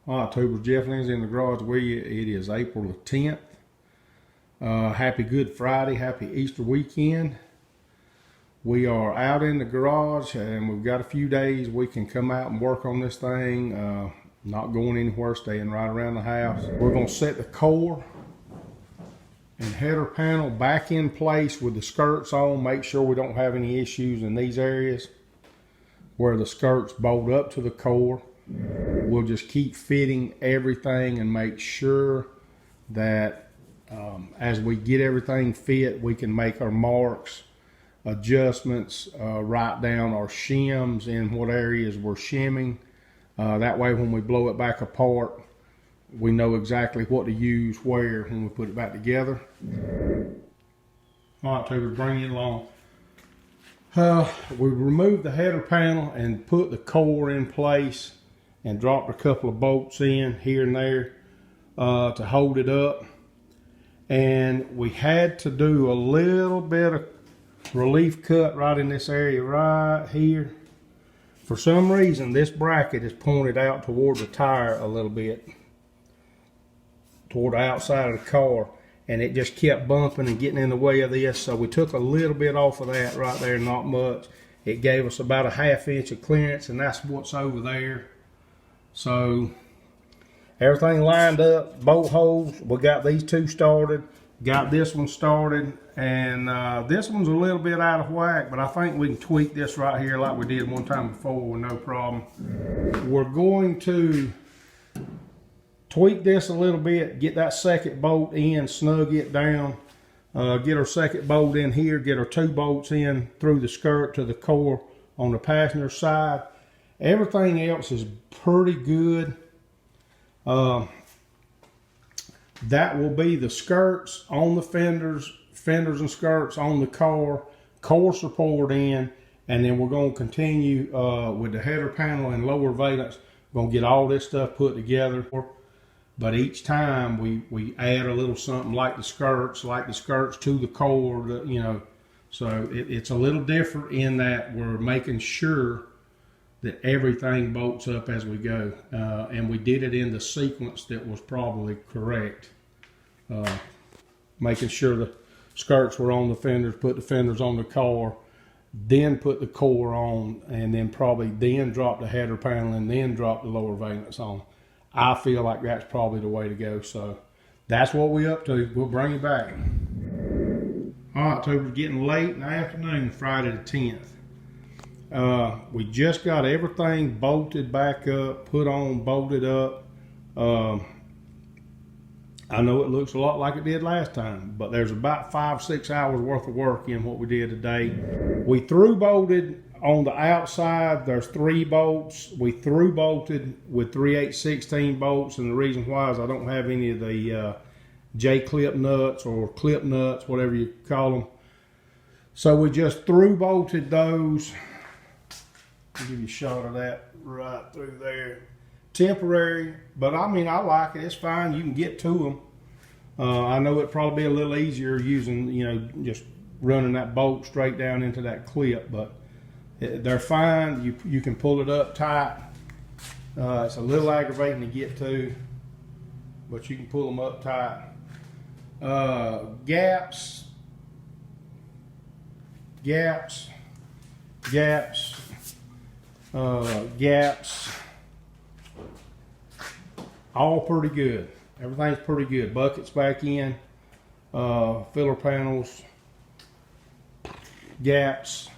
October. Jeff Lindsay in the garage with you. It is April the 10th. Happy Good Friday. Happy Easter weekend. We are out in the garage and we've got a few days we can come out and work on this thing. Not going anywhere, staying right around the house. We're going to set the core and header panel back in place with the skirts on. Make sure we don't have any issues in these areas where the skirts bolt up to the core. We'll just keep fitting everything and make sure that as we get everything fit, we can make our marks, adjustments, write down our shims in what areas we're shimming. That way when we blow it back apart, we know exactly what to use where when we put it back together. All right, Toby, bring it along. We removed the header panel and put the core in place and dropped a couple of bolts in here and there to hold it up. And we had to do a little bit of relief cut right in this area right here. For some reason, this bracket is pointed out toward the tire a little bit, toward the outside of the car, and it just kept bumping and getting in the way of this. So we took a little bit off of that right there, not much. It gave us about a 1/2 inch of clearance, and that's what's over there. So everything lined up, bolt holes. We got these two started, got this one started, and this one's a little bit out of whack, but I think we can tweak this right here like we did one time before with no problem. We're going to tweak this a little bit, get that second bolt in, snug it down, get our second bolt in here, get our 2 bolts in through the skirt to the core on the passenger side. Everything else is pretty good. That will be the skirts on the fenders and skirts on the car support in, and then we're going to continue with the header panel and lower valence. We're going to get all this stuff put together. But each time we add a little something like the skirts to the core, you know. So it's a little different in that we're making sure that everything bolts up as we go. And we did it in the sequence that was probably correct. Making sure the skirts were on the fenders, put the fenders on the car, then put the core on, and then probably then drop the header panel and then drop the lower valence on. I feel like that's probably the way to go. So that's what we're up to. We'll bring you back. All right, so we're getting late in the afternoon, Friday the 10th. We just got everything bolted back up, put on, bolted up. I know it looks a lot like it did last time, but there's about 5-6 hours worth of work in what we did today. We through bolted on the outside. There's 3 bolts. We through bolted with 3/8/16 bolts, and the reason why is I don't have any of the J-clip nuts or clip nuts, whatever you call them. So we just through bolted those. I'll give you a shot of that right through there. Temporary, but I mean, I like it. It's fine. You can get to them. I know it'd probably be a little easier using, you know, just running that bolt straight down into that clip, but they're fine. You can pull it up tight. It's a little aggravating to get to, but you can pull them up tight. Gaps, all pretty good. Everything's pretty good. Buckets back in, filler panels, gaps,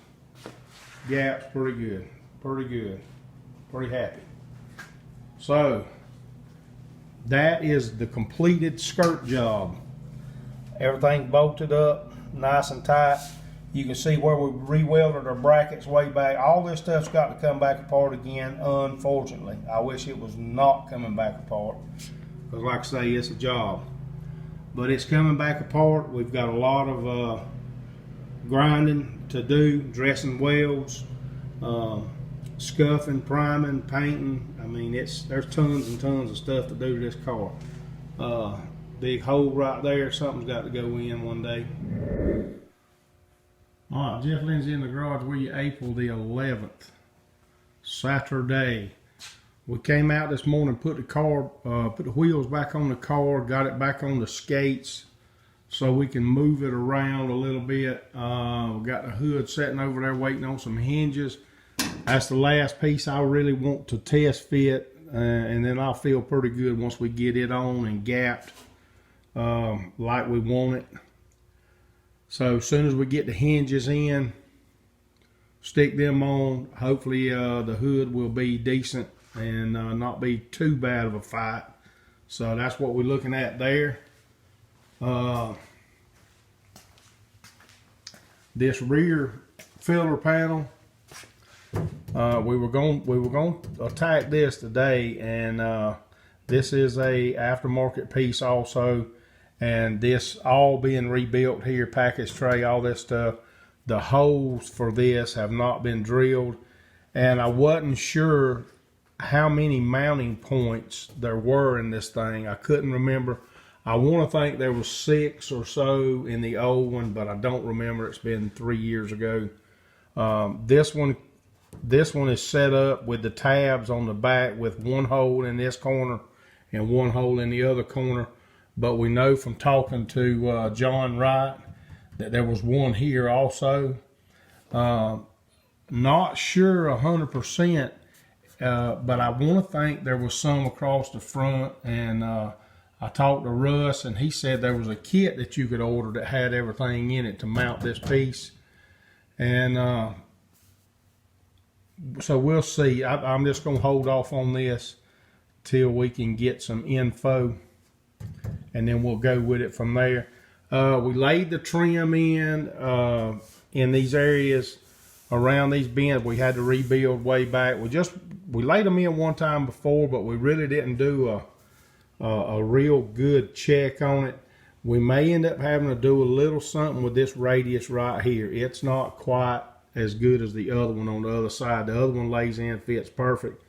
pretty good, pretty happy. So that is the completed skirt job. Everything bolted up nice and tight. You can see where we re-welded our brackets way back. All this stuff's got to come back apart again, unfortunately. I wish it was not coming back apart, because like I say, it's a job. But it's coming back apart. We've got a lot of grinding to do, dressing welds, scuffing, priming, painting. I mean, there's tons and tons of stuff to do to this car. Big hole right there. Something's got to go in one day. All right, Jeff Lindsay in the garage with you, April the 11th, Saturday. We came out this morning, put the wheels back on the car, got it back on the skates so we can move it around a little bit. We got the hood sitting over there waiting on some hinges. That's the last piece I really want to test fit, and then I'll feel pretty good once we get it on and gapped like we want it. So as soon as we get the hinges in, stick them on, hopefully the hood will be decent and not be too bad of a fight. So that's what we're looking at there. This rear filler panel, we were going to attack this today, and this is a aftermarket piece also, and this all being rebuilt here, package tray, all this stuff. The holes for this have not been drilled, and I wasn't sure how many mounting points there were in this thing. I couldn't remember. I want to think there was 6 or so in the old one, but I don't remember. It's been 3 years ago. This one is set up with the tabs on the back with one hole in this corner and one hole in the other corner. But we know from talking to John Wright that there was one here also. Not sure 100%, but I want to think there was some across the front. And I talked to Russ, and he said there was a kit that you could order that had everything in it to mount this piece. And so we'll see. I'm just going to hold off on this till we can get some info, and then we'll go with it from there. We laid the trim in these areas around these bends. We had to rebuild way back. We laid them in one time before, but we really didn't do a real good check on it. We may end up having to do a little something with this radius right here. It's not quite as good as the other one on the other side. The other one lays in, fits perfect.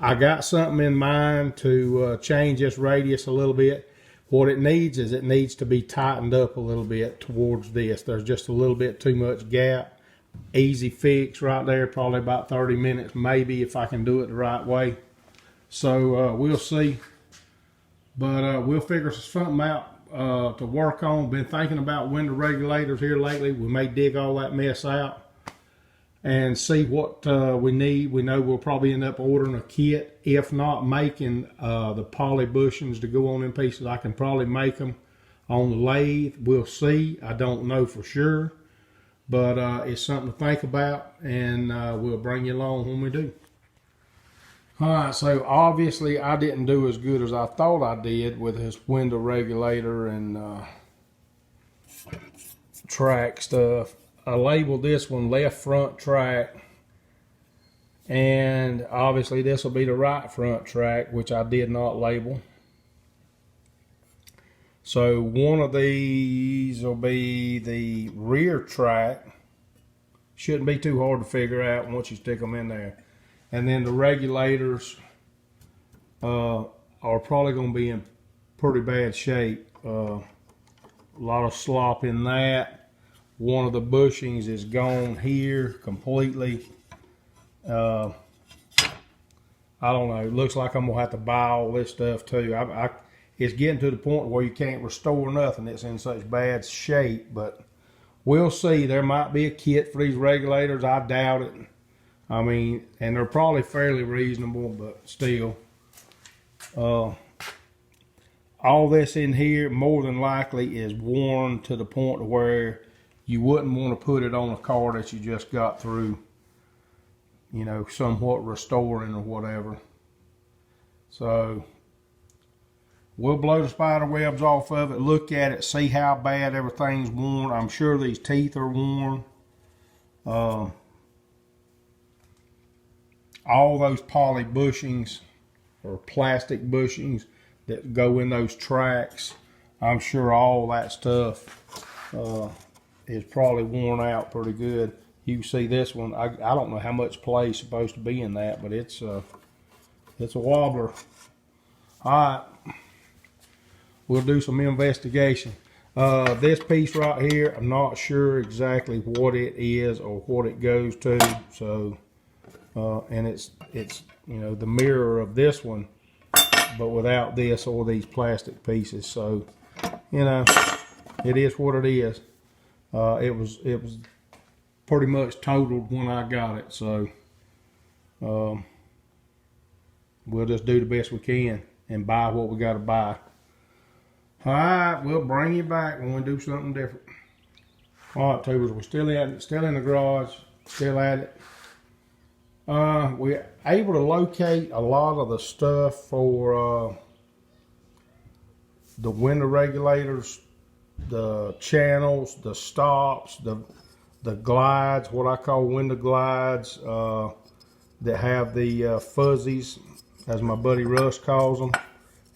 I got something in mind to change this radius a little bit. What it needs is it needs to be tightened up a little bit towards this. There's just a little bit too much gap. Easy fix right there, probably about 30 minutes maybe if I can do it the right way. So we'll see. But we'll figure something out to work on. Been thinking about window regulators here lately. We may dig all that mess out and see what we need. We know we'll probably end up ordering a kit. If not making the poly bushings to go on in pieces, I can probably make them on the lathe. We'll see. I don't know for sure. But it's something to think about, and we'll bring you along when we do. All right, so obviously I didn't do as good as I thought I did with this window regulator and track stuff. I labeled this one left front track, and obviously this will be the right front track, which I did not label. So one of these will be the rear track. Shouldn't be too hard to figure out once you stick them in there. And then the regulators are probably going to be in pretty bad shape. A lot of slop in that. One of the bushings is gone here completely. I don't know. It looks like I'm going to have to buy all this stuff too. It's getting to the point where you can't restore nothing. It's in such bad shape, but we'll see. There might be a kit for these regulators. I doubt it. I mean, and they're probably fairly reasonable, but still. All this in here more than likely is worn to the point where you wouldn't want to put it on a car that you just got through, you know, somewhat restoring or whatever. So we'll blow the spider webs off of it, look at it, see how bad everything's worn. I'm sure these teeth are worn. All those poly bushings or plastic bushings that go in those tracks, I'm sure all that stuff is probably worn out pretty good. You can see this one. I don't know how much play is supposed to be in that, but it's a wobbler. All right, we'll do some investigation. This piece right here, I'm not sure exactly what it is or what it goes to, so and it's you know, the mirror of this one, but without this or these plastic pieces. So, you know, it is what it is. It was pretty much totaled when I got it. So we'll just do the best we can and buy what we got to buy. All right, we'll bring you back when we do something different. All right, tubers, we're still in the garage, still at it. We're able to locate a lot of the stuff for the window regulators, the channels, the stops, the glides, what I call window glides, that have the fuzzies, as my buddy Russ calls them.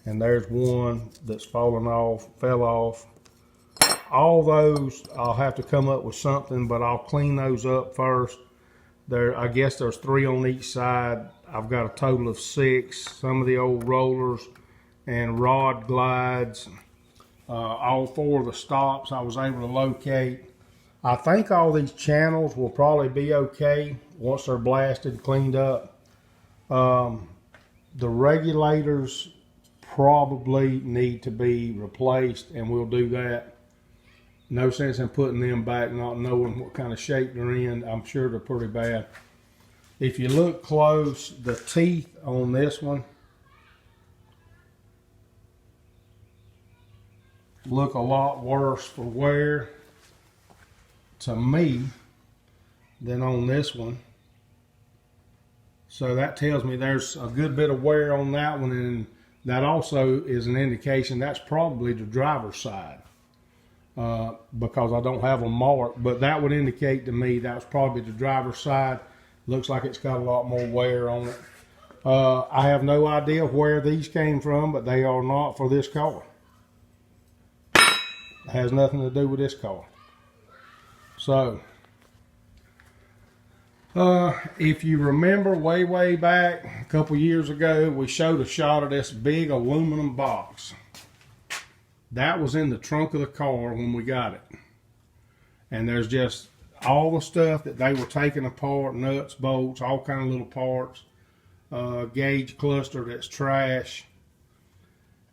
And there's one that's fell off. All those, I'll have to come up with something, but I'll clean those up first. I guess there's 3 on each side. I've got a total of 6. Some of the old rollers and rod glides. All 4 of the stops I was able to locate. I think all these channels will probably be okay once they're blasted, cleaned up. The regulators probably need to be replaced, and we'll do that. No sense in putting them back not knowing what kind of shape they're in. I'm sure they're pretty bad. If you look close, the teeth on this one look a lot worse for wear to me than on this one. So that tells me there's a good bit of wear on that one, and that also is an indication that's probably the driver's side. Because I don't have them marked, but that would indicate to me that's probably the driver's side. Looks like it's got a lot more wear on it. I have no idea where these came from, but they are not for this car. It has nothing to do with this car. So, if you remember way back a couple years ago, we showed a shot of this big aluminum box. That was in the trunk of the car when we got it. And there's just all the stuff that they were taking apart, nuts, bolts, all kind of little parts, gauge cluster that's trash.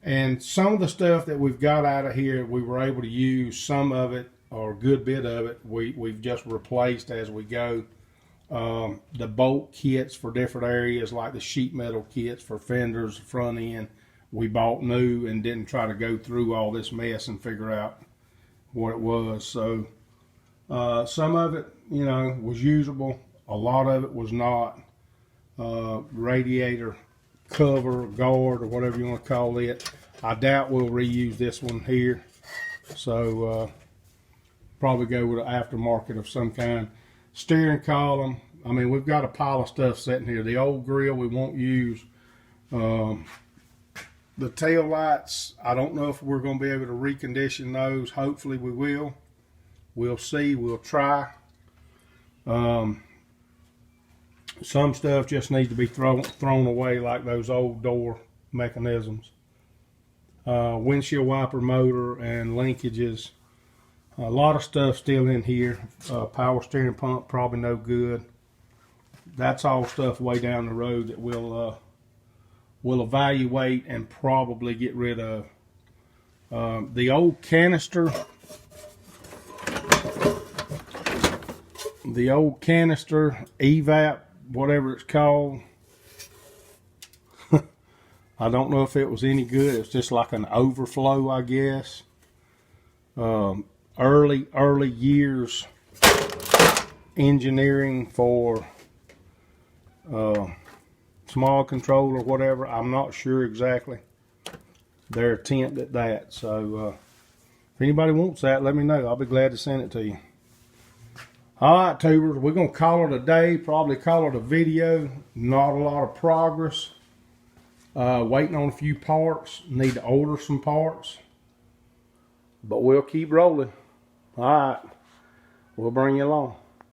And some of the stuff that we've got out of here, we were able to use some of it, or a good bit of it, we've just replaced as we go. The bolt kits for different areas, like the sheet metal kits for fenders, front end, we bought new and didn't try to go through all this mess and figure out what it was. So some of it, you know, was usable. A lot of it was not. Radiator cover, guard, or whatever you want to call it. I doubt we'll reuse this one here. So probably go with an aftermarket of some kind. Steering column. I mean, we've got a pile of stuff sitting here. The old grill we won't use. The tail lights, I don't know if we're going to be able to recondition those. Hopefully we will. We'll see. We'll try. Some stuff just needs to be thrown away, like those old door mechanisms. Windshield wiper motor and linkages. A lot of stuff still in here. Power steering pump, probably no good. That's all stuff way down the road that we'll evaluate and probably get rid of. The old canister, evap, whatever it's called. I don't know if it was any good. It's just like an overflow, I guess. Early years engineering for small control or whatever. I'm not sure exactly their attempt at that. So if anybody wants that, let me know. I'll be glad to send it to you. All right, tubers, we're going to call it a day, probably call it a video. Not a lot of progress. Waiting on a few parts. Need to order some parts. But we'll keep rolling. All right, we'll bring you along.